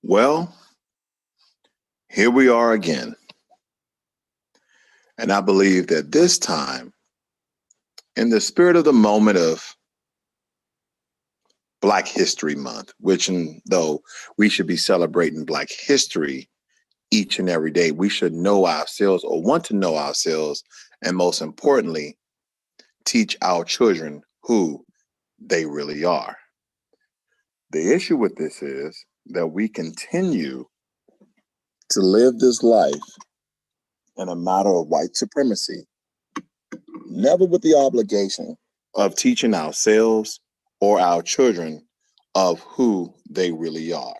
Well, here we are again. And I believe that this time, in the spirit of the moment of Black History Month, which though we should be celebrating Black history each and every day, we should know ourselves or want to know ourselves, and most importantly, teach our children who they really are. The issue with this is that we continue to live this life in a matter of white supremacy, never with the obligation of teaching ourselves or our children of who they really are.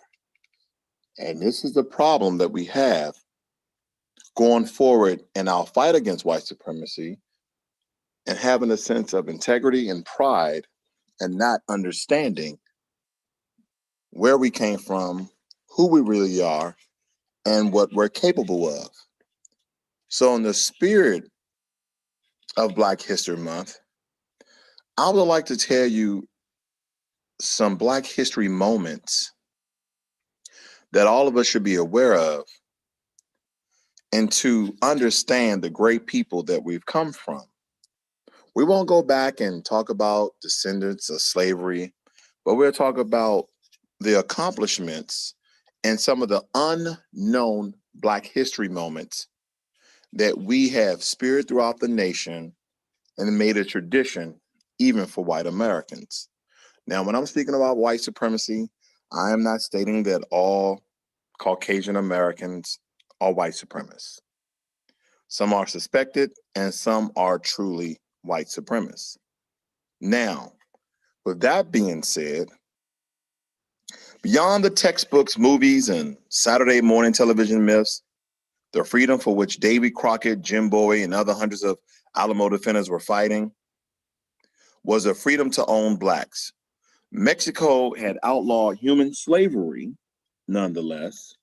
And this is the problem that we have going forward in our fight against white supremacy, and having a sense of integrity and pride and not understanding where we came from, who we really are, and what we're capable of. So in the spirit of Black History Month, I would like to tell you some Black history moments that all of us should be aware of, and to understand the great people that we've come from. We won't go back and talk about descendants of slavery, but we'll talk about the accomplishments and some of the unknown Black history moments that we have speared throughout the nation and made a tradition even for white Americans. Now, when I'm speaking about white supremacy, I am not stating that all Caucasian Americans are white supremacists. Some are suspected and some are truly white supremacists. Now, with that being said, beyond the textbooks, movies, and Saturday morning television myths, the freedom for which Davy Crockett, Jim Bowie, and other hundreds of Alamo defenders were fighting was the freedom to own Blacks. Mexico had outlawed human slavery, nonetheless.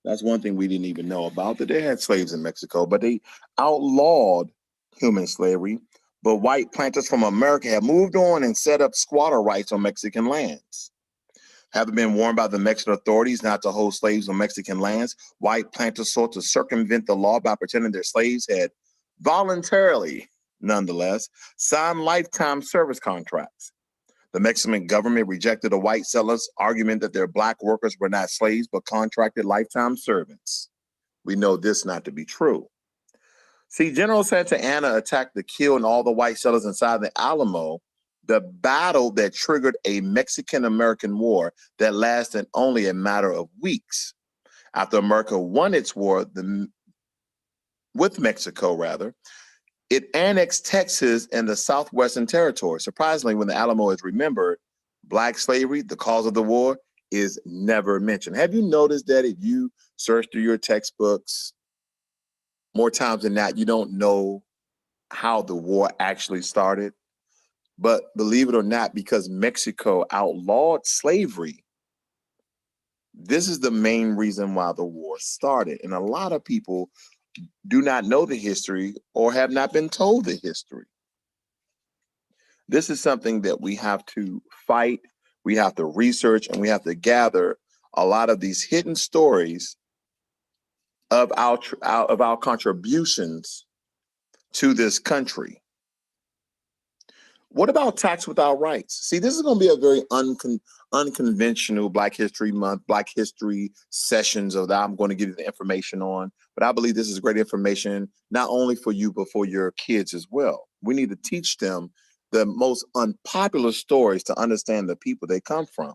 That's one thing we didn't even know about, that they had slaves in Mexico, but they outlawed human slavery. But white planters from America had moved on and set up squatter rights on Mexican lands. Having been warned by the Mexican authorities not to hold slaves on Mexican lands, white planters sought to circumvent the law by pretending their slaves had voluntarily, nonetheless, signed lifetime service contracts. The Mexican government rejected the white settlers' argument that their Black workers were not slaves but contracted lifetime servants. We know this not to be true. See, General Santa Anna attacked to kill and all the white settlers inside the Alamo, the battle that triggered a Mexican-American war that lasted only a matter of weeks. After America won its war with Mexico, it annexed Texas and the Southwestern Territory. Surprisingly, when the Alamo is remembered, Black slavery, the cause of the war, is never mentioned. Have you noticed that if you search through your textbooks, more times than not, you don't know how the war actually started? But believe it or not, because Mexico outlawed slavery, this is the main reason why the war started. And a lot of people do not know the history or have not been told the history. This is something that we have to fight, we have to research, and we have to gather a lot of these hidden stories of our contributions to this country. What about tax without rights? See, this is going to be a very unconventional Black History Month, Black History sessions of that I'm going to give you the information on. But I believe this is great information, not only for you, but for your kids as well. We need to teach them the most unpopular stories to understand the people they come from.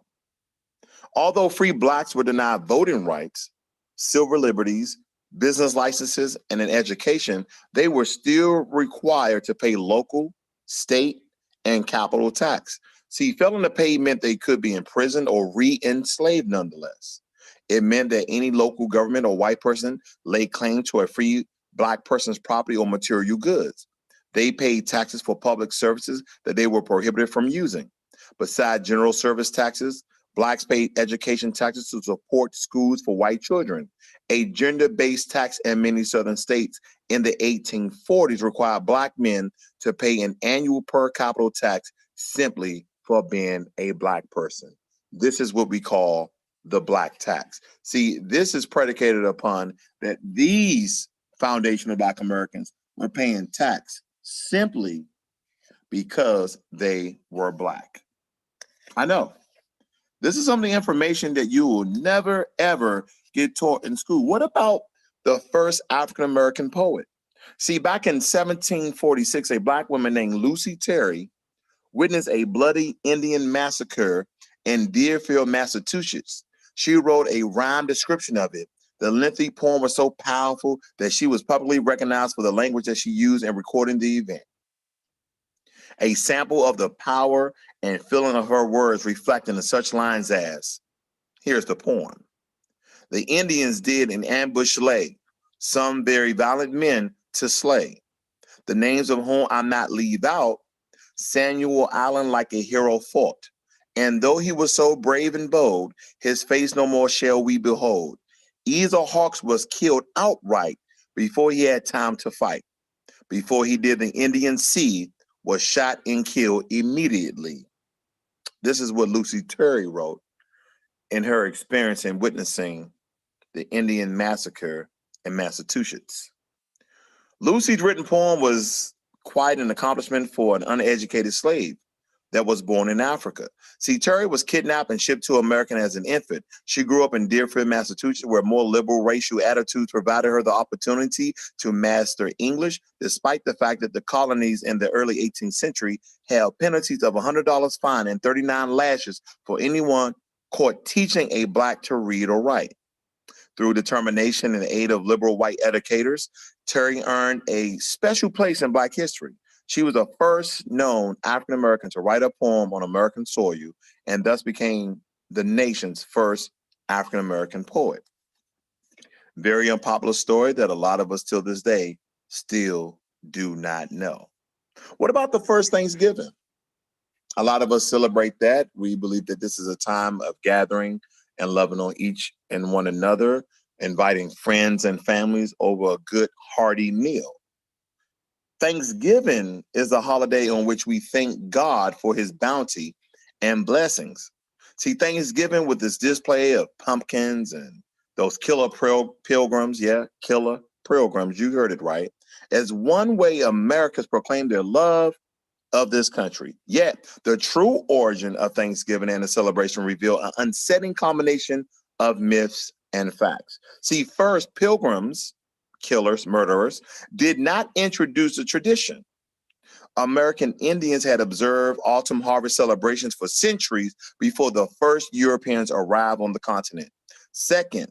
Although free Blacks were denied voting rights, civil liberties, business licenses, and an education, they were still required to pay local, state, and capital tax. See, failing to pay meant they could be imprisoned or re-enslaved nonetheless. It meant that any local government or white person laid claim to a free Black person's property or material goods. They paid taxes for public services that they were prohibited from using. Besides general service taxes, Blacks paid education taxes to support schools for white children. A gender-based tax in many southern states in the 1840s required Black men to pay an annual per capita tax simply for being a Black person. This is what we call the black tax. See, this is predicated upon that these foundational Black Americans were paying tax simply because they were Black. I know. This is some of the information that you will never, ever get taught in school. What about the first African-American poet? See, back in 1746, a Black woman named Lucy Terry witnessed a bloody Indian massacre in Deerfield, Massachusetts. She wrote a rhyme description of it. The lengthy poem was so powerful that she was publicly recognized for the language that she used in recording the event. A sample of the power and feeling of her words reflecting in such lines as, here's the poem. The Indians did in ambush lay, some very valiant men to slay, the names of whom I not leave out. Samuel Allen like a hero fought, and though he was so brave and bold, his face no more shall we behold. Ezel Hawks was killed outright before he had time to fight. Before he did, the Indian see, was shot and killed immediately. This is what Lucy Terry wrote in her experience in witnessing the Indian massacre in Massachusetts. Lucy's written poem was quite an accomplishment for an uneducated slave that was born in Africa. See, Terry was kidnapped and shipped to America as an infant. She grew up in Deerfield, Massachusetts, where more liberal racial attitudes provided her the opportunity to master English, despite the fact that the colonies in the early 18th century held penalties of $100 fine and 39 lashes for anyone caught teaching a Black to read or write. Through determination and aid of liberal white educators, Terry earned a special place in Black history. She was the first known African-American to write a poem on American soil and thus became the nation's first African-American poet. Very unpopular story that a lot of us till this day still do not know. What about the first Thanksgiving? A lot of us celebrate that. We believe that this is a time of gathering and loving on each and one another, inviting friends and families over a good, hearty meal. Thanksgiving is a holiday on which we thank God for his bounty and blessings. See, Thanksgiving with this display of pumpkins and those killer pilgrims, killer pilgrims, you heard it right, as one way Americans proclaim their love of this country. Yet, the true origin of Thanksgiving and the celebration reveal an unsettling combination of myths and facts. See, first, pilgrims, killers, murderers, did not introduce the tradition. American Indians had observed autumn harvest celebrations for centuries before the first Europeans arrived on the continent. Second,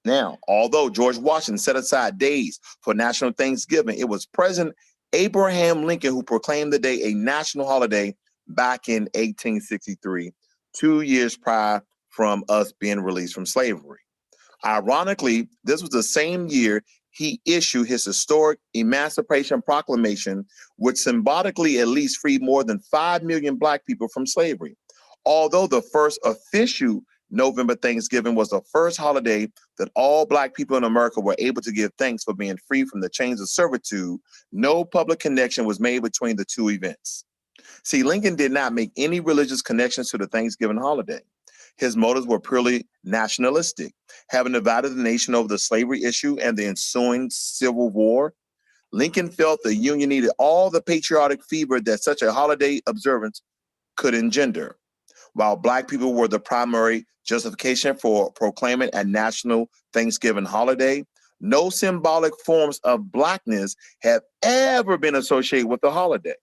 now, although George Washington set aside days for National Thanksgiving, it was President Abraham Lincoln who proclaimed the day a national holiday back in 1863, 2 years prior from us being released from slavery. Ironically, this was the same year he issued his historic Emancipation Proclamation, which symbolically at least freed more than 5 million Black people from slavery. Although the first official November Thanksgiving was the first holiday that all Black people in America were able to give thanks for being free from the chains of servitude, no public connection was made between the two events. See, Lincoln did not make any religious connections to the Thanksgiving holiday. His motives were purely nationalistic, having divided the nation over the slavery issue and the ensuing Civil War. Lincoln felt the Union needed all the patriotic fever that such a holiday observance could engender. While Black people were the primary justification for proclaiming a national Thanksgiving holiday, no symbolic forms of Blackness have ever been associated with the holiday.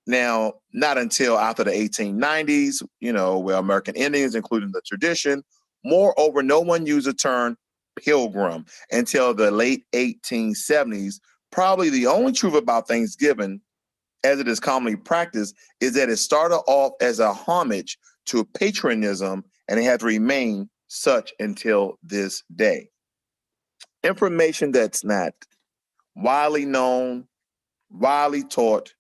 Now, not until after the 1890s, where American Indians, including the tradition. Moreover, no one used the term pilgrim until the late 1870s. Probably the only truth about Thanksgiving, as it is commonly practiced, is that it started off as a homage to patriotism, and it has remained such until this day. Information that's not widely known, widely taught,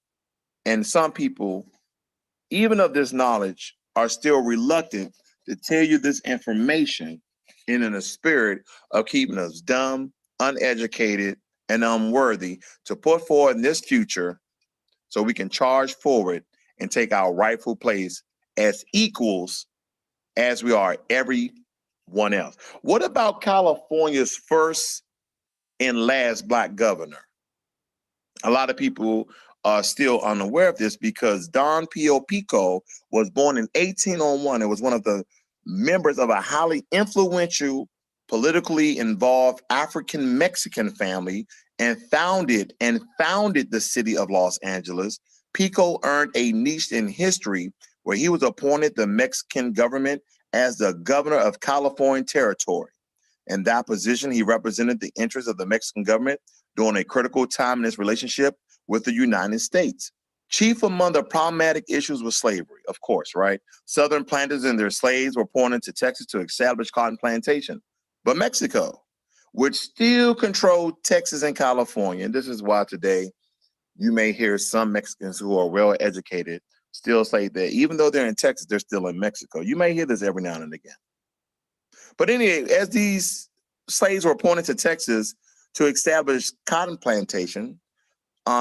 and some people, even of this knowledge, are still reluctant to tell you this information in a spirit of keeping us dumb, uneducated, and unworthy to put forward in this future so we can charge forward and take our rightful place as equals as we are every One else. What about California's first and last black governor? A lot of people are still unaware of this because Don Pio Pico was born in 1801 and was one of the members of a highly influential, politically involved African Mexican family and founded the city of Los Angeles. Pico earned a niche in history where he was appointed the Mexican government as the governor of California Territory. In that position, he represented the interests of the Mexican government during a critical time in its relationship with the United States. Chief among the problematic issues was slavery, of course, right? Southern planters and their slaves were pouring into Texas to establish cotton plantation. But Mexico, which still controlled Texas and California, and this is why today you may hear some Mexicans who are well educated still say that even though they're in Texas, they're still in Mexico. You may hear this every now and again. But anyway, as these slaves were appointed to Texas to establish cotton plantation,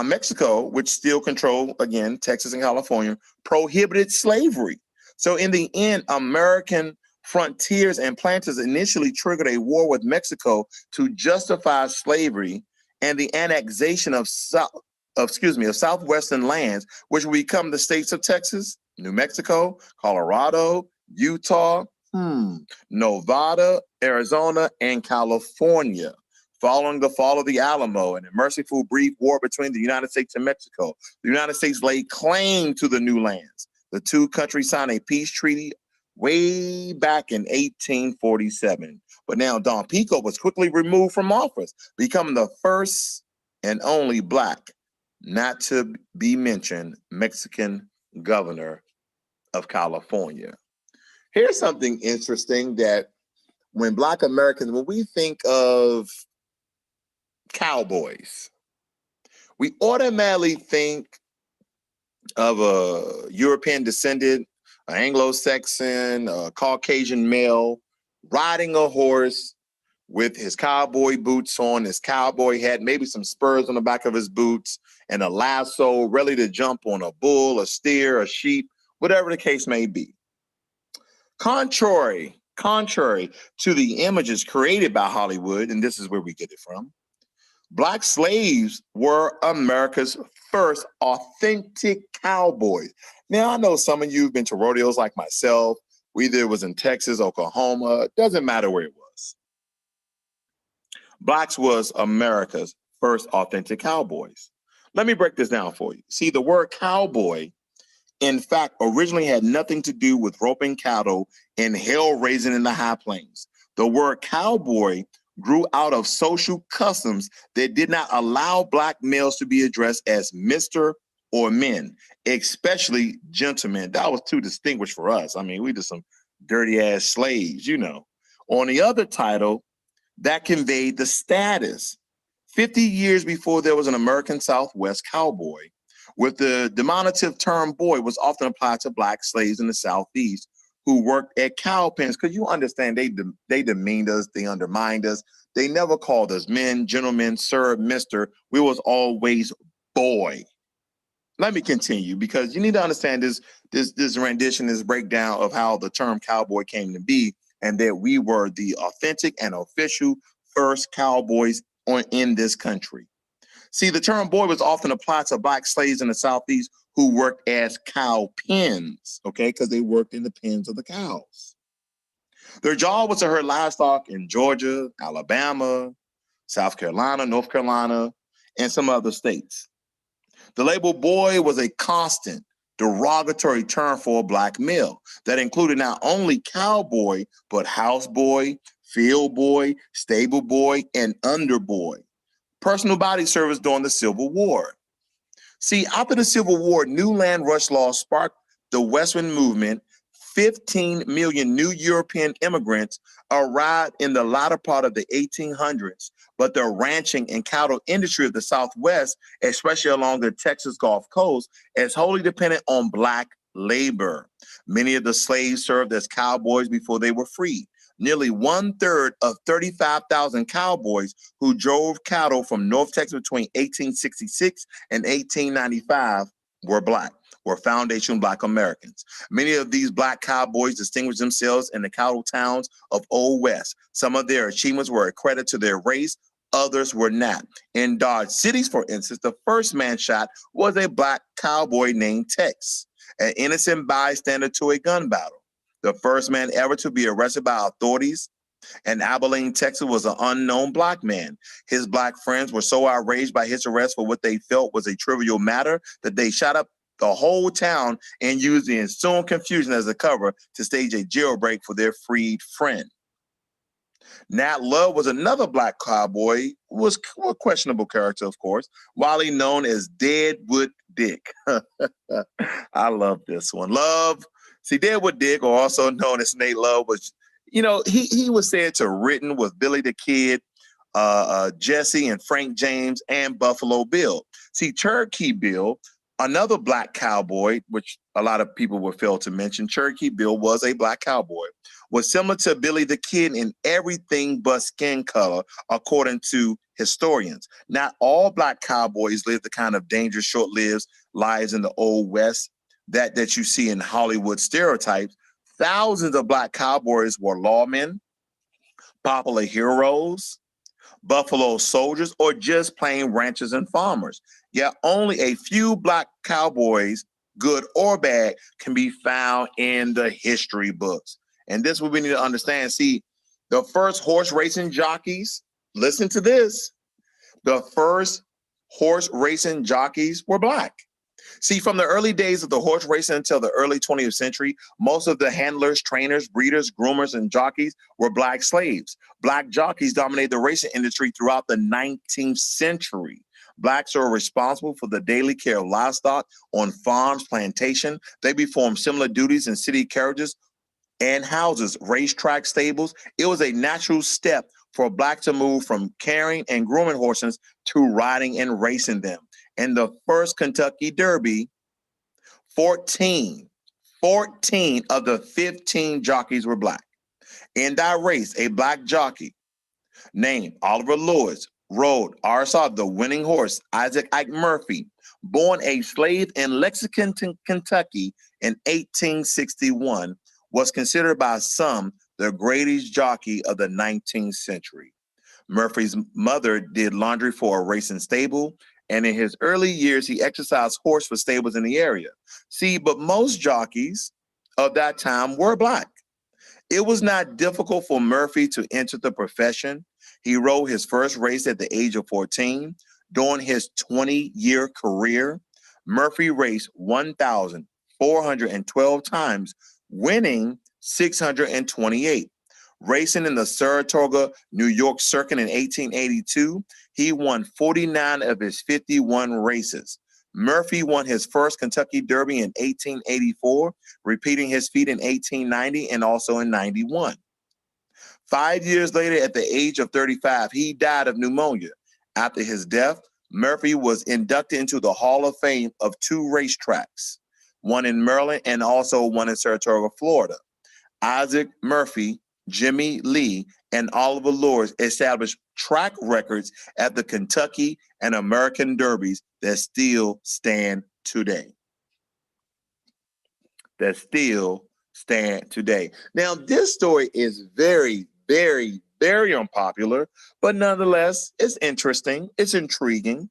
Mexico, which still controlled, again, Texas and California, prohibited slavery. So in the end, American frontiers and planters initially triggered a war with Mexico to justify slavery and the annexation of southwestern lands, which would become the states of Texas, New Mexico, Colorado, Utah, Nevada, Arizona, and California. Following the fall of the Alamo and a merciful brief war between the United States and Mexico, the United States laid claim to the new lands. The two countries signed a peace treaty way back in 1847. But now Don Pico was quickly removed from office, becoming the first and only black, not to be mentioned, Mexican governor of California. Here's something interesting that when Black Americans, when we think of cowboys, we automatically think of a European descendant, an Anglo-Saxon, a Caucasian male riding a horse with his cowboy boots on, his cowboy hat, maybe some spurs on the back of his boots, and a lasso ready to jump on a bull, a steer, a sheep, whatever the case may be. Contrary to the images created by Hollywood, and this is where we get it from, Black slaves were America's first authentic cowboys. Now, I know some of you have been to rodeos like myself, whether it was in Texas, Oklahoma, it doesn't matter where it was. Blacks was America's first authentic cowboys. Let me break this down for you. See, the word cowboy, in fact, originally had nothing to do with roping cattle and hell raising in the high plains. The word cowboy grew out of social customs that did not allow Black males to be addressed as Mr. or men, especially gentlemen. That was too distinguished for us. I mean, we just some dirty ass slaves, you know. On the other title, that conveyed the status. 50 years before there was an American Southwest cowboy, with the diminutive term boy was often applied to Black slaves in the Southeast who worked at cow pens. Because you understand, they demeaned us, they undermined us. They never called us men, gentlemen, sir, mister. We was always boy. Let me continue, because you need to understand this rendition, this breakdown of how the term cowboy came to be, and that we were the authentic and official first cowboys in this country. See, the term boy was often applied to Black slaves in the Southeast who worked as cow pens, okay, because they worked in the pens of the cows. Their job was to herd livestock in Georgia, Alabama, South Carolina, North Carolina, and some other states. The label boy was a constant derogatory term for a Black male that included not only cowboy, but houseboy, field boy, stable boy, and underboy. Personal body service during the Civil War. See, after the Civil War, new land rush laws sparked the Western movement. 15 million new European immigrants arrived in the latter part of the 1800s, but the ranching and cattle industry of the Southwest, especially along the Texas Gulf Coast, is wholly dependent on Black labor. Many of the slaves served as cowboys before they were freed. Nearly 1/3 of 35,000 cowboys who drove cattle from North Texas between 1866 and 1895 were Black. were foundational Black Americans. Many of these Black cowboys distinguished themselves in the cattle towns of Old West. Some of their achievements were a credit to their race, others were not. In Dodge cities, for instance, the first man shot was a Black cowboy named Tex, an innocent bystander to a gun battle. The first man ever to be arrested by authorities in Abilene, Texas, was an unknown Black man. His Black friends were so outraged by his arrest for what they felt was a trivial matter that they shot up the whole town and used the ensuing confusion as a cover to stage a jailbreak for their freed friend. Nat Love was another Black cowboy, was a questionable character, of course, widely known as Deadwood Dick. I love this one. Deadwood Dick, or also known as Nate Love, was, he was said to have written with Billy the Kid, Jesse and Frank James, and Buffalo Bill. See, Cherokee Bill, another Black cowboy, which a lot of people would fail to mention, Cherokee Bill was a Black cowboy, was similar to Billy the Kid in everything but skin color, according to historians. Not all Black cowboys lived the kind of dangerous, short-lived lives in the Old West that you see in Hollywood stereotypes. Thousands of Black cowboys were lawmen, popular heroes, buffalo soldiers, or just plain ranchers and farmers. Yet only a few Black cowboys, good or bad, can be found in the history books. And this is what we need to understand. See, the first horse racing jockeys, listen to this, the first horse racing jockeys were Black. See, from the early days of the horse racing until the early 20th century, most of the handlers, trainers, breeders, groomers, and jockeys were Black slaves. Black jockeys dominated the racing industry throughout the 19th century. Blacks are responsible for the daily care of livestock on farms, plantations. They performed similar duties in city carriages and houses, racetrack stables. It was a natural step for Blacks to move from carrying and grooming horses to riding and racing them. In the first Kentucky Derby, 14 of the 15 jockeys were Black. In that race, a Black jockey named Oliver Lewis rode the winning horse, Isaac Ike Murphy, born a slave in Lexington, Kentucky in 1861, was considered by some the greatest jockey of the 19th century. Murphy's mother did laundry for a racing stable, and in his early years, he exercised horse for stables in the area. See, but most jockeys of that time were Black. It was not difficult for Murphy to enter the profession. He rode his first race at the age of 14. During his 20-year career, Murphy raced 1,412 times, winning 628. Racing in the Saratoga, New York circuit in 1882, he won 49 of his 51 races. Murphy won his first Kentucky Derby in 1884, repeating his feat in 1890 and also in 91. 5 years later, at the age of 35, he died of pneumonia. After his death, Murphy was inducted into the Hall of Fame of 2 racetracks, one in Maryland and also one in Saratoga, Florida. Isaac Murphy, Jimmy Lee, and Oliver Lewis established track records at the Kentucky and American Derbies that still stand today. Now, this story is very, very, very unpopular, but nonetheless, it's interesting. It's intriguing.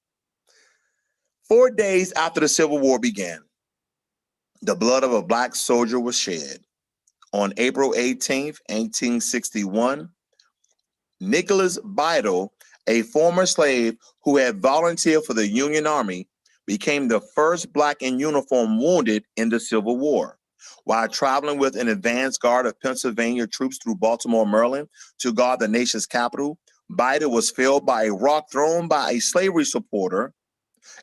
4 days after the Civil War began, the blood of a Black soldier was shed. On April 18th, 1861, Nicholas Biddle, a former slave who had volunteered for the Union Army, became the first Black in uniform wounded in the Civil War. While traveling with an advance guard of Pennsylvania troops through Baltimore, Maryland, to guard the nation's capital, Biddle was felled by a rock thrown by a slavery supporter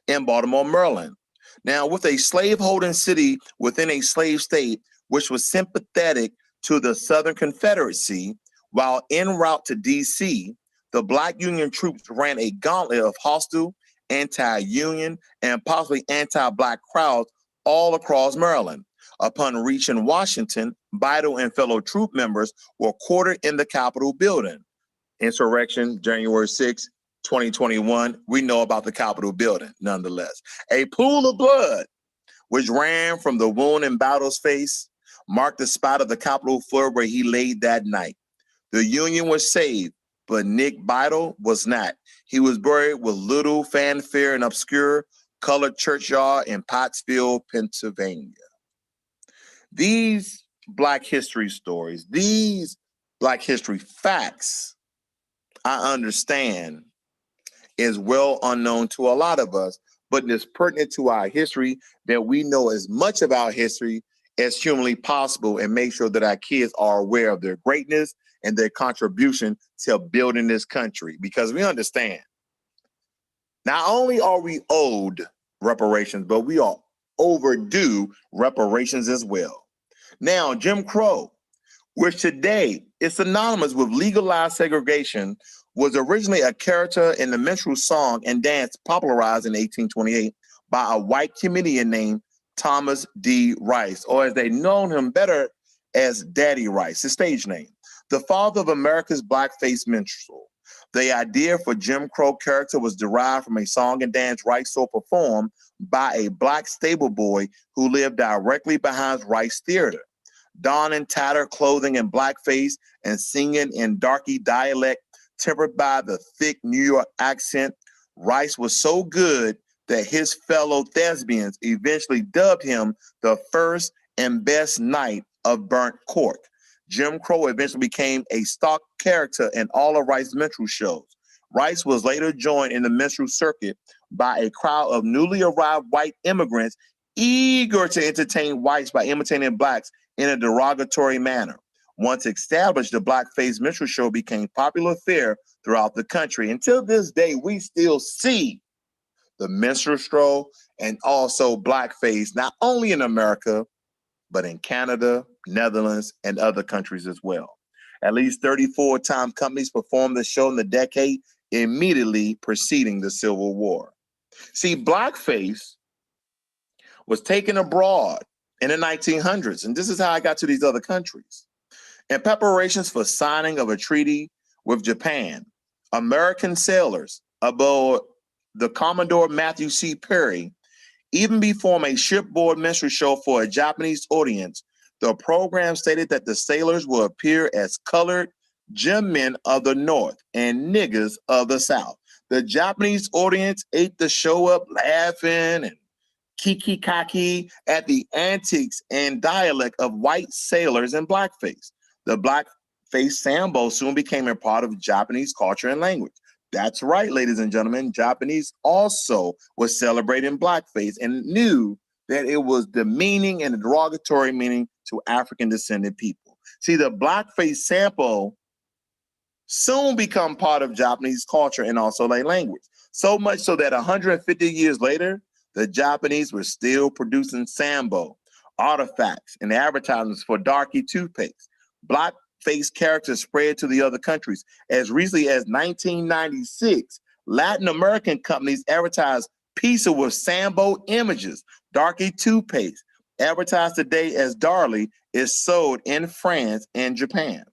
in Baltimore, Maryland. Now, with a slave-holding city within a slave state, which was sympathetic to the Southern Confederacy, while en route to D.C., the Black Union troops ran a gauntlet of hostile, anti-Union, and possibly anti-Black crowds all across Maryland. Upon reaching Washington, Biddle and fellow troop members were quartered in the Capitol building. Insurrection, January 6, 2021. We know about the Capitol building, nonetheless. A pool of blood which ran from the wound in battle's face, marked the spot of the Capitol floor where he laid that night. The Union was saved, but Nick Bidle was not. He was buried with little fanfare in obscure colored churchyard in Pottsville, Pennsylvania. These Black history stories, these Black history facts, I understand, is well unknown to a lot of us, but it is pertinent to our history that we know as much about history as humanly possible and make sure that our kids are aware of their greatness and their contribution to building this country. Because we understand, not only are we owed reparations, but we are overdue reparations as well. Now, Jim Crow, which today is synonymous with legalized segregation, was originally a character in the minstrel song and dance popularized in 1828 by a white comedian named Thomas D. Rice, or as they known him better as Daddy Rice, his stage name, the father of America's blackface minstrel. The idea for Jim Crow character was derived from a song and dance Rice saw performed by a Black stable boy who lived directly behind Rice Theater. Donning tattered clothing in blackface and singing in darky dialect tempered by the thick New York accent, Rice was so good that his fellow thespians eventually dubbed him the first and best knight of burnt cork. Jim Crow eventually became a stock character in all of Rice's minstrel shows. Rice was later joined in the minstrel circuit by a crowd of newly arrived white immigrants eager to entertain whites by imitating blacks in a derogatory manner. Once established, the blackface minstrel show became popular fare throughout the country. Until this day, we still see the minstrel show and also blackface, not only in America, but in Canada, Netherlands, and other countries as well. At least 34 time companies performed the show in the decade immediately preceding the Civil War. See, blackface was taken abroad in the 1900s, and this is how I got to these other countries. In preparations for signing of a treaty with Japan, American sailors aboard the Commodore Matthew C. Perry even performed a shipboard minstrel show for a Japanese audience. The program stated that the sailors will appear as colored gentlemen of the North and niggers of the South. The Japanese audience ate the show up laughing and kiki-kaki at the antics and dialect of white sailors in blackface. The blackface sambo soon became a part of Japanese culture and language. That's right, ladies and gentlemen. Japanese also was celebrating blackface and knew that it was demeaning and a derogatory meaning to African descended people. See, the blackface sample soon become part of Japanese culture and also their language. So much so that 150 years later, the Japanese were still producing sambo, artifacts, and advertisements for Darky toothpaste. Blackface characters spread to the other countries. As recently as 1996, Latin American companies advertised pizza with sambo images. Darky toothpaste, advertised today as Darlie, is sold in France and Japan.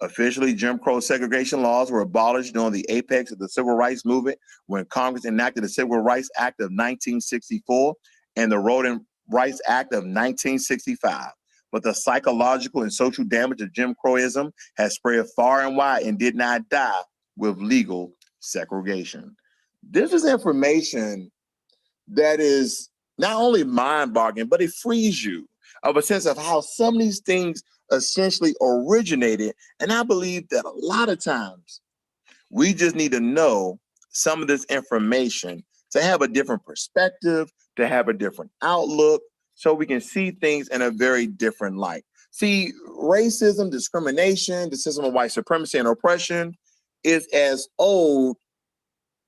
Officially, Jim Crow segregation laws were abolished during the apex of the Civil Rights Movement when Congress enacted the Civil Rights Act of 1964 and the Voting Rights Act of 1965. But the psychological and social damage of Jim Crowism has spread far and wide and did not die with legal segregation. This is information that is not only mind-boggling, but it frees you of a sense of how some of these things essentially originated. And I believe that a lot of times we just need to know some of this information to have a different perspective, to have a different outlook, so we can see things in a very different light. See, racism, discrimination, the system of white supremacy and oppression is as old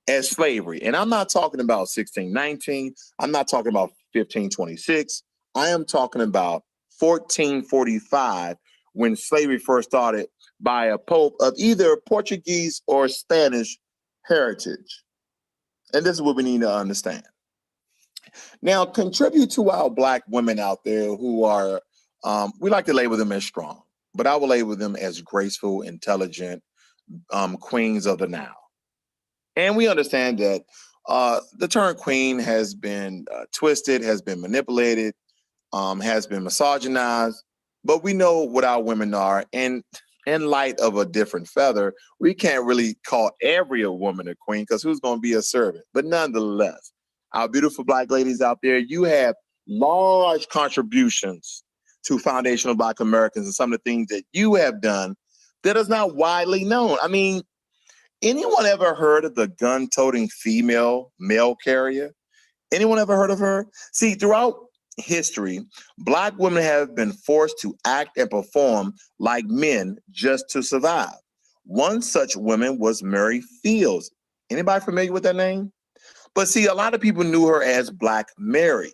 as slavery. And I'm not talking about 1619. I'm not talking about 1526. I am talking about 1445, when slavery first started by a pope of either Portuguese or Spanish heritage. And this is what we need to understand. Now, contribute to our Black women out there who are, we like to label them as strong, but I will label them as graceful, intelligent queens of the now. And we understand that The term queen has been twisted, has been manipulated, has been misogynized, but we know what our women are. And in light of a different feather, we can't really call every woman a queen because who's going to be a servant? But nonetheless, our beautiful Black ladies out there, you have large contributions to foundational Black Americans and some of the things that you have done that is not widely known. I mean, anyone ever heard of the gun-toting female mail carrier? Anyone ever heard of her? See, throughout history, Black women have been forced to act and perform like men just to survive. One such woman was Mary Fields. Anybody familiar with that name? But see, a lot of people knew her as Black Mary.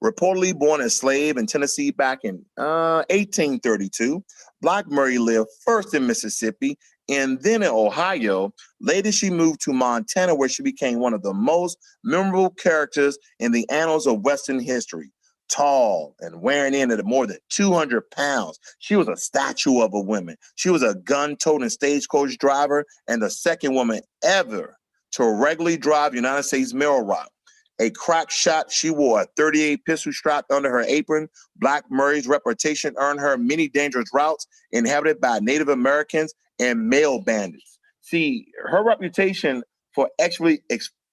Reportedly born a slave in Tennessee back in 1832, Black Mary lived first in Mississippi and then in Ohio. Later, she moved to Montana, where she became one of the most memorable characters in the annals of Western history. Tall and wearing in at more than 200 pounds. She was a statue of a woman. She was a gun-toting stagecoach driver and the second woman ever to regularly drive United States mail route. A crack shot, she wore a .38 pistol strapped under her apron. Black Mary's reputation earned her many dangerous routes inhabited by Native Americans and male bandits. See, her reputation for actually,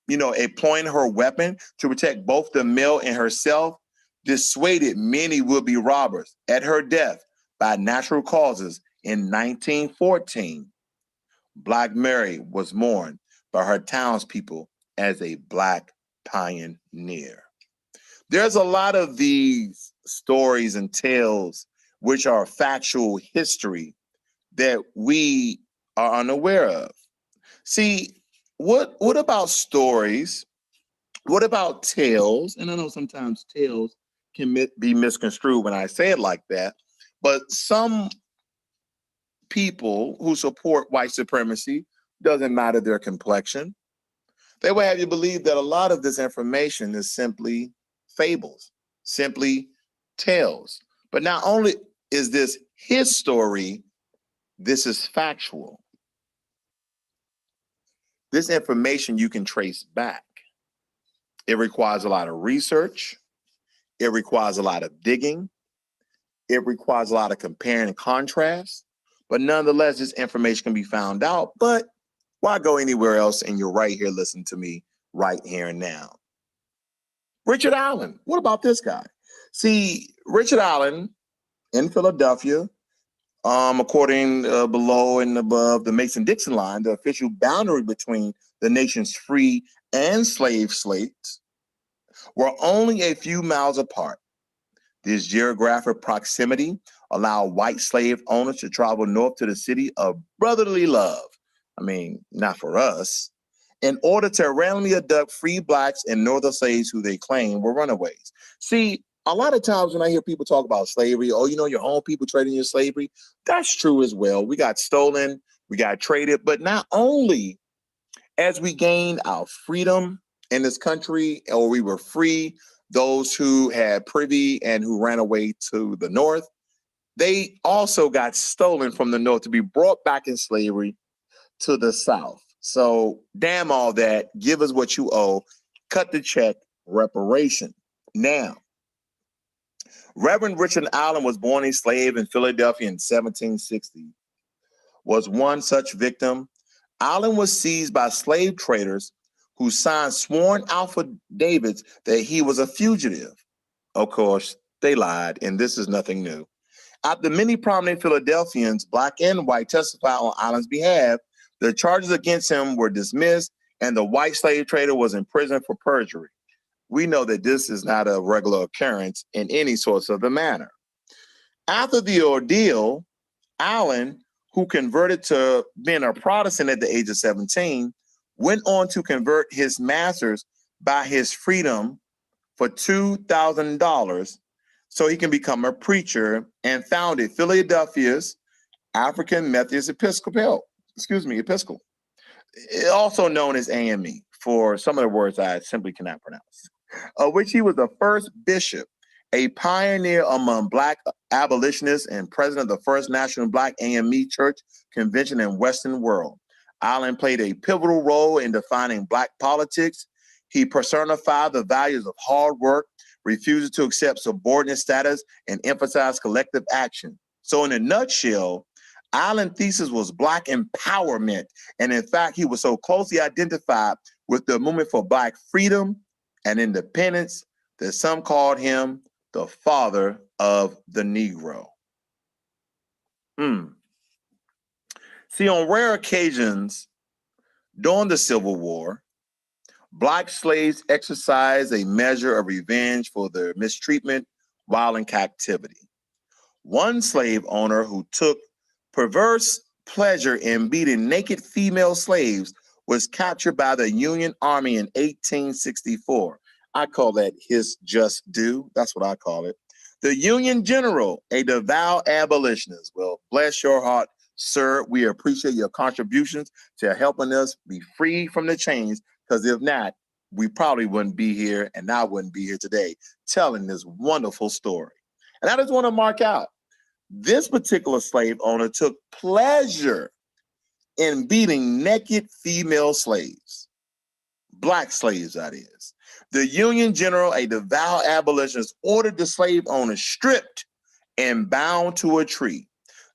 employing her weapon to protect both the male and herself dissuaded many would-be robbers. At her death by natural causes in 1914, Black Mary was mourned by her townspeople as a Black pioneer. There's a lot of these stories and tales which are factual history that we are unaware of. See, what about stories? What about tales? And I know sometimes tales can be misconstrued when I say it like that, but some people who support white supremacy, doesn't matter their complexion, they will have you believe that a lot of this information is simply fables, simply tales. But not only is this his story, this is factual. This information you can trace back. It requires a lot of research. It requires a lot of digging. It requires a lot of comparing and contrast. But nonetheless, this information can be found out. But why go anywhere else? And you're right here listening to me right here and now. Richard Allen, what about this guy? See, Richard Allen in Philadelphia, according below and above the Mason-Dixon line, the official boundary between the nation's free and slave states, were only a few miles apart. This geographic proximity allowed white slave owners to travel north to the city of brotherly love. I mean, not for us. In order to randomly abduct free Blacks and northern slaves who they claim were runaways. See, a lot of times when I hear people talk about slavery, oh, your own people traded in slavery, that's true as well. We got stolen, we got traded, but not only as we gained our freedom in this country, or we were free, those who had privy and who ran away to the north, they also got stolen from the north to be brought back in slavery to the south. So damn all that, give us what you owe, cut the check, reparation. Now, Reverend Richard Allen was born a slave in Philadelphia in 1760. Was one such victim. Allen was seized by slave traders who signed sworn affidavits that he was a fugitive. Of course, they lied, and this is nothing new. After many prominent Philadelphians, Black and white, testified on Allen's behalf, the charges against him were dismissed, and the white slave trader was imprisoned for perjury. We know that this is not a regular occurrence in any sorts of the manner. After the ordeal, Allen, who converted to being a Protestant at the age of 17, went on to convert his masters by his freedom for $2,000 so he can become a preacher, and founded Philadelphia's African Methodist Episcopal, also known as AME for some of the words I simply cannot pronounce, of which he was the first bishop, a pioneer among Black abolitionists and president of the first National Black AME Church Convention in Western world. Allen played a pivotal role in defining Black politics. He personified the values of hard work, refused to accept subordinate status, and emphasized collective action. So in a nutshell, Island Thesis was Black empowerment. And in fact, he was so closely identified with the movement for Black freedom and independence that some called him the father of the Negro. See, on rare occasions during the Civil War, Black slaves exercised a measure of revenge for their mistreatment while in captivity. One slave owner who took perverse pleasure in beating naked female slaves was captured by the Union Army in 1864. I call that his just due. That's what I call it. The Union General, a devout abolitionist. Well, bless your heart, sir. We appreciate your contributions to helping us be free from the chains, because if not, we probably wouldn't be here, and I wouldn't be here today telling this wonderful story. And I just want to mark out, this particular slave owner took pleasure in beating naked female slaves, Black slaves, that is. The Union General, a devout abolitionist, ordered the slave owner stripped and bound to a tree.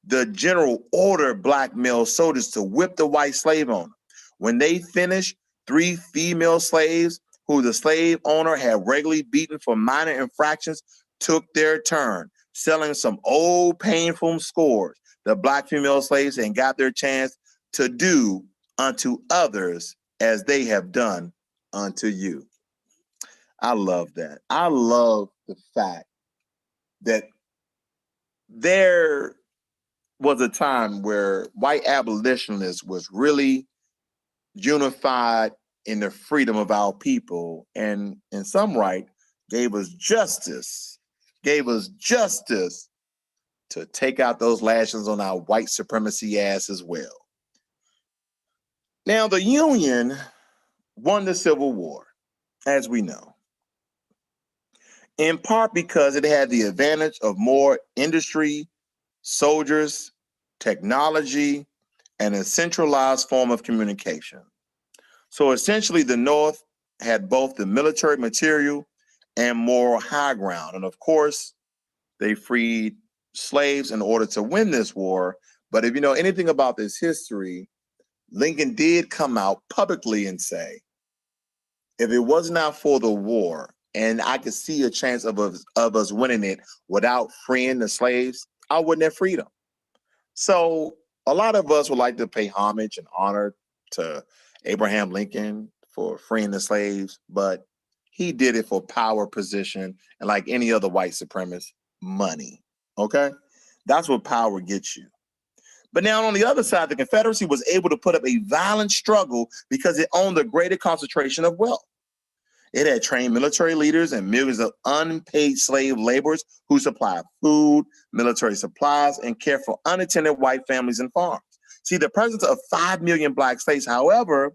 The general ordered Black male soldiers to whip the white slave owner. When they finished, 3 female slaves, who the slave owner had regularly beaten for minor infractions, took their turn, selling some old painful scores. The Black female slaves and got their chance to do unto others as they have done unto you. I love that. I love the fact that there was a time where white abolitionists was really unified in the freedom of our people, and in some right gave us justice to take out those lashings on our white supremacy ass as well. Now, the Union won the Civil War, as we know, in part because it had the advantage of more industry, soldiers, technology, and a centralized form of communication. So essentially, the North had both the military material and moral high ground. And of course, they freed slaves in order to win this war. But if you know anything about this history, Lincoln did come out publicly and say, if it was not for the war, and I could see a chance of us winning it without freeing the slaves, I wouldn't have freed them. So a lot of us would like to pay homage and honor to Abraham Lincoln for freeing the slaves, but he did it for power, position, and like any other white supremacist, money. Okay? That's what power gets you. But now on the other side, the Confederacy was able to put up a violent struggle because it owned a greater concentration of wealth. It had trained military leaders and millions of unpaid slave laborers who supplied food, military supplies, and cared for unattended white families and farms. See, the presence of 5 million Black slaves, however,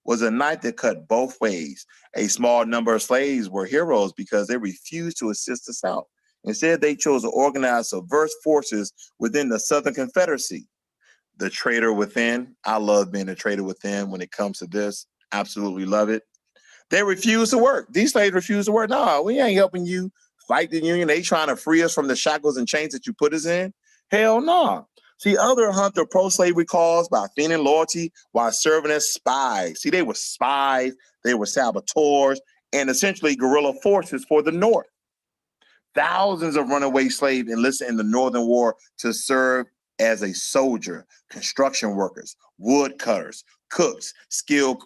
was a knife that cut both ways. A small number of slaves were heroes because they refused to assist the South. Instead, they chose to organize subversive forces within the Southern Confederacy. The traitor within, I love being a traitor within when it comes to this. Absolutely love it. They refuse to work. These slaves refuse to work. No, we ain't helping you fight the Union. They trying to free us from the shackles and chains that you put us in. Hell no. See, other hunter pro-slavery cause by feigning loyalty while serving as spies. See, they were spies, they were saboteurs, and essentially guerrilla forces for the North. Thousands of runaway slaves enlisted in the Northern War to serve as a soldier, construction workers, woodcutters, cooks, skilled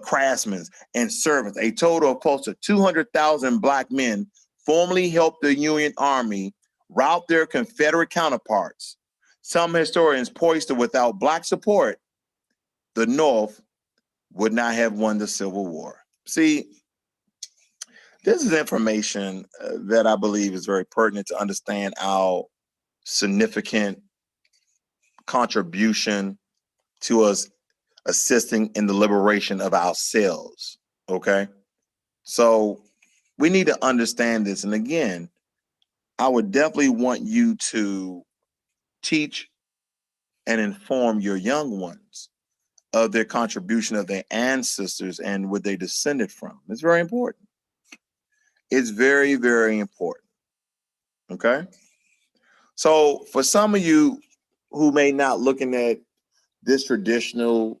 craftsmen, and servants. A total of close to 200,000 Black men formerly helped the Union Army rout their Confederate counterparts. Some historians point that without Black support, the North would not have won the Civil War. See, this is information that I believe is very pertinent to understand our significant contribution to us assisting in the liberation of ourselves, okay? So we need to understand this. And again, I would definitely want you to teach and inform your young ones of their contribution of their ancestors and where they descended from. It's very important. It's very, very important. Okay. So for some of you who may not looking at this traditional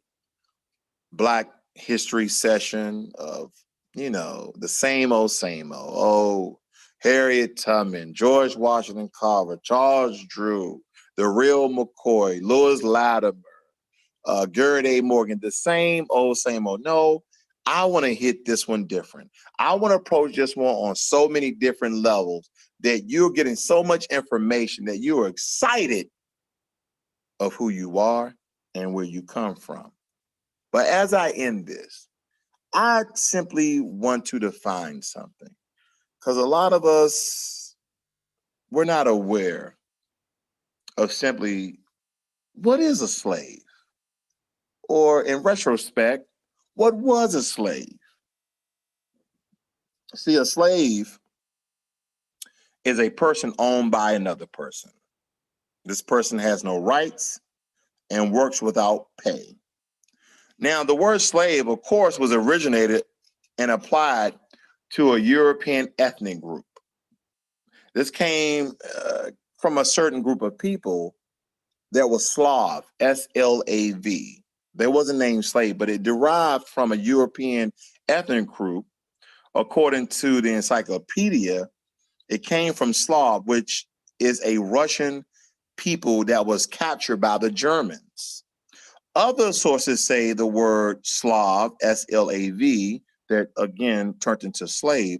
Black history session of, the same old, same old. Oh, Harriet Tubman, George Washington Carver, Charles Drew, the real McCoy, Lewis Latimer, Gerd A. Morgan, the same old, same old. No, I want to hit this one different. I want to approach this one on so many different levels that you're getting so much information that you are excited of who you are and where you come from. But as I end this, I simply want to define something, because a lot of us, we're not aware of simply what is a slave, or in retrospect, what was a slave? See, a slave is a person owned by another person. This person has no rights and works without pay. Now, the word slave, of course, was originated and applied to a European ethnic group. This came from a certain group of people that was Slav, S-L-A-V. They wasn't named slave, but it derived from a European ethnic group. According to the encyclopedia, it came from Slav, which is a Russian people that was captured by the Germans. Other sources say the word Slav, S-L-A-V, that again turned into slave,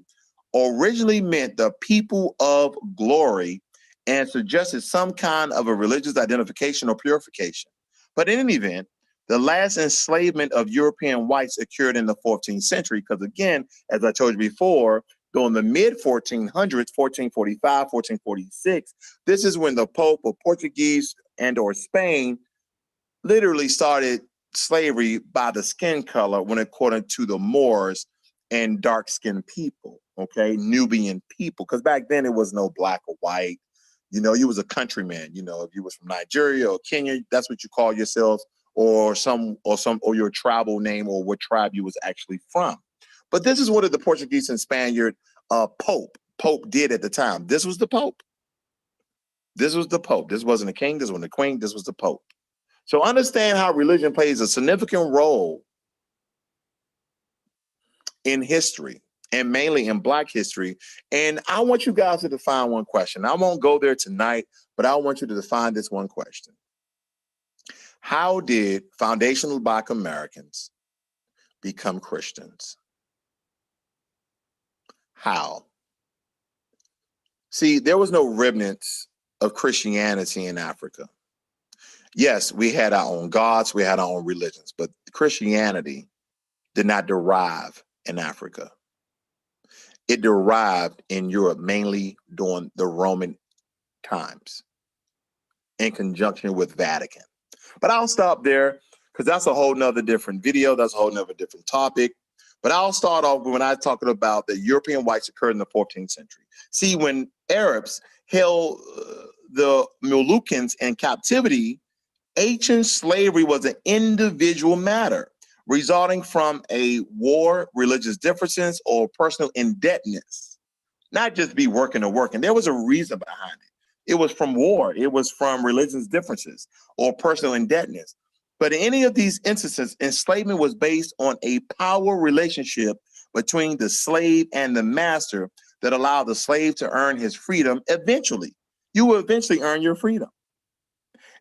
originally meant the people of glory and suggested some kind of a religious identification or purification. But in any event, the last enslavement of European whites occurred in the 14th century, because again, as I told you before, during the mid-1400s, 1445, 1446, this is when the Pope of Portuguese and or Spain literally started slavery by the skin color, when according to the Moors and dark-skinned people, okay, Nubian people, because back then it was no black or white. You was a countryman. If you was from Nigeria or Kenya, that's what you call yourself, or your tribal name, or what tribe you was actually from. But this is what the Portuguese and Spaniard Pope did at the time. This was the Pope. This was the Pope. This wasn't a king. This wasn't a queen. This was the Pope. So understand how religion plays a significant role in history, and mainly in Black history. And I want you guys to define one question. I won't go there tonight, but I want you to define this one question. How did foundational Black Americans become Christians? How? See, there was no remnants of Christianity in Africa. Yes, we had our own gods, we had our own religions, but Christianity did not derive in Africa. It derived in Europe, mainly during the Roman times, in conjunction with Vatican. But I'll stop there, because that's a whole nother different video. That's a whole nother different topic. But I'll start off when I'm talking about the European whites occurred in the 14th century. See, when Arabs held the Moluccans in captivity, ancient slavery was an individual matter resulting from a war, religious differences, or personal indebtedness. Not just be working or working. There was a reason behind it. It was from war. It was from religious differences or personal indebtedness. But in any of these instances, enslavement was based on a power relationship between the slave and the master that allowed the slave to earn his freedom eventually. You will eventually earn your freedom.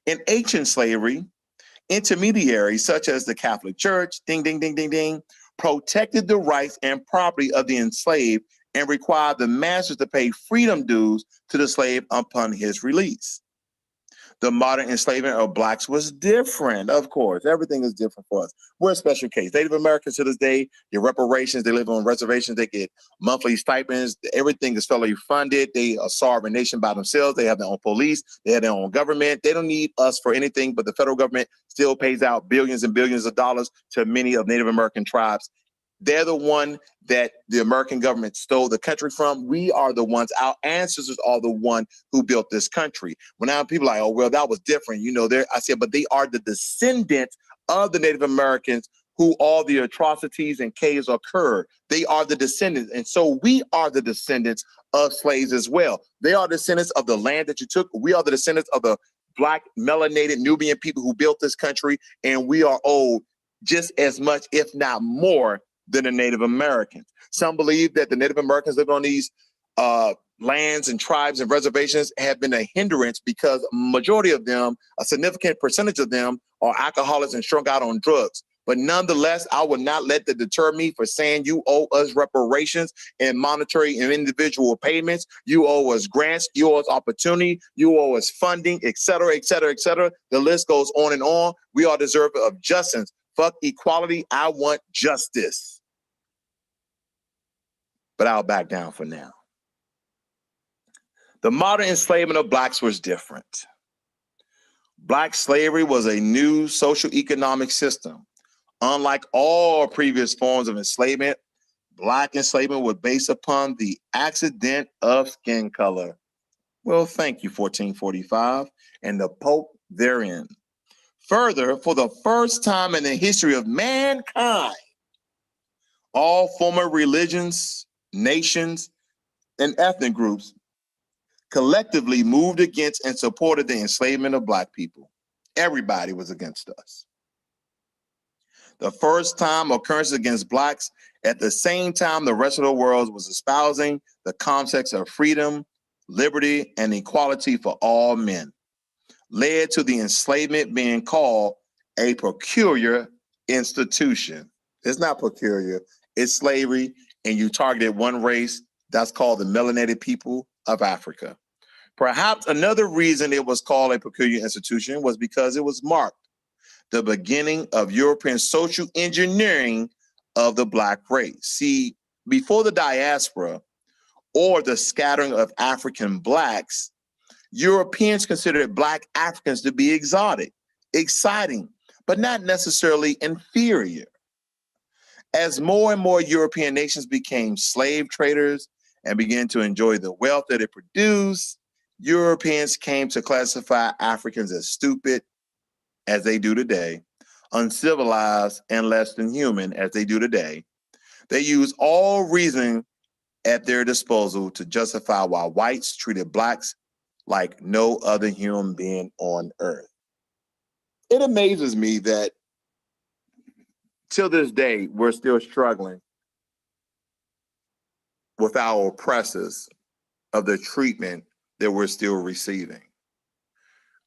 In ancient slavery, intermediaries such as the Catholic Church, ding, ding, ding, ding, ding, protected the rights and property of the enslaved and required the masters to pay freedom dues to the slave upon his release. The modern enslavement of Blacks was different, of course. Everything is different for us. We're a special case. Native Americans to this day get reparations. They live on reservations. They get monthly stipends. Everything is federally funded. They are a sovereign nation by themselves. They have their own police. They have their own government. They don't need us for anything, but the federal government still pays out billions and billions of dollars to many of Native American tribes. They're the one that the American government stole the country from. We are the ones, our ancestors are the one who built this country. When now people are like, oh, well, that was different. I said, but they are the descendants of the Native Americans who all the atrocities and chaos occurred. They are the descendants. And so we are the descendants of slaves as well. They are descendants of the land that you took. We are the descendants of the Black melanated Nubian people who built this country. And we are owed just as much, if not more, than the Native Americans. Some believe that the Native Americans living on these lands and tribes and reservations have been a hindrance because majority of them, a significant percentage of them, are alcoholics and strung out on drugs. But nonetheless, I will not let that deter me for saying you owe us reparations and monetary and individual payments. You owe us grants, you owe us opportunity, you owe us funding, et cetera, et cetera, et cetera. The list goes on and on. We are deserving of justice. Fuck equality. I want justice. But I'll back down for now. The modern enslavement of Blacks was different. Black slavery was a new social economic system. Unlike all previous forms of enslavement, Black enslavement was based upon the accident of skin color. Well, thank you, 1445, and the Pope therein. Further, for the first time in the history of mankind, all former religions, nations, and ethnic groups collectively moved against and supported the enslavement of Black people. Everybody was against us. The first time occurrences against Blacks at the same time the rest of the world was espousing the concepts of freedom, liberty, and equality for all men, led to the enslavement being called a peculiar institution. It's not peculiar, it's slavery, and you targeted one race, that's called the melanated people of Africa. Perhaps another reason it was called a peculiar institution was because it was marked the beginning of European social engineering of the Black race. See, before the diaspora or the scattering of African Blacks, Europeans considered Black Africans to be exotic, exciting, but not necessarily inferior. As more and more European nations became slave traders and began to enjoy the wealth that it produced, Europeans came to classify Africans as stupid, as they do today, uncivilized and less than human as they do today. They use all reason at their disposal to justify why whites treated Blacks like no other human being on earth. It amazes me that till this day, we're still struggling with our oppressors of the treatment that we're still receiving.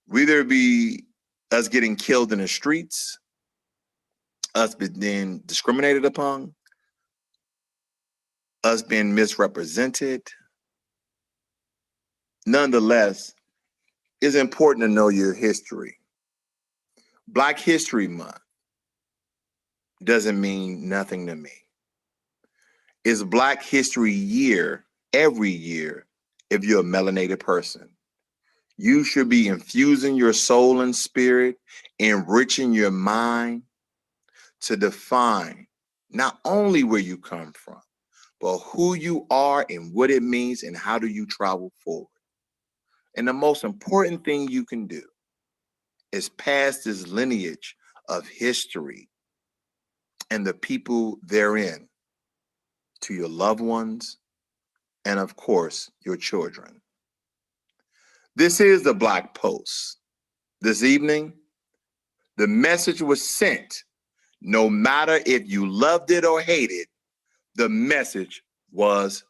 Whether it be us getting killed in the streets, us being discriminated upon, us being misrepresented. Nonetheless, it's important to know your history. Black History Month doesn't mean nothing to me. It's Black History Year every year if you're a melanated person. You should be infusing your soul and spirit, enriching your mind to define not only where you come from, but who you are and what it means and how do you travel forward. And the most important thing you can do is pass this lineage of history and the people therein to your loved ones and, of course, your children. This is the Black Post. This evening, the message was sent. No matter if you loved it or hated, the message was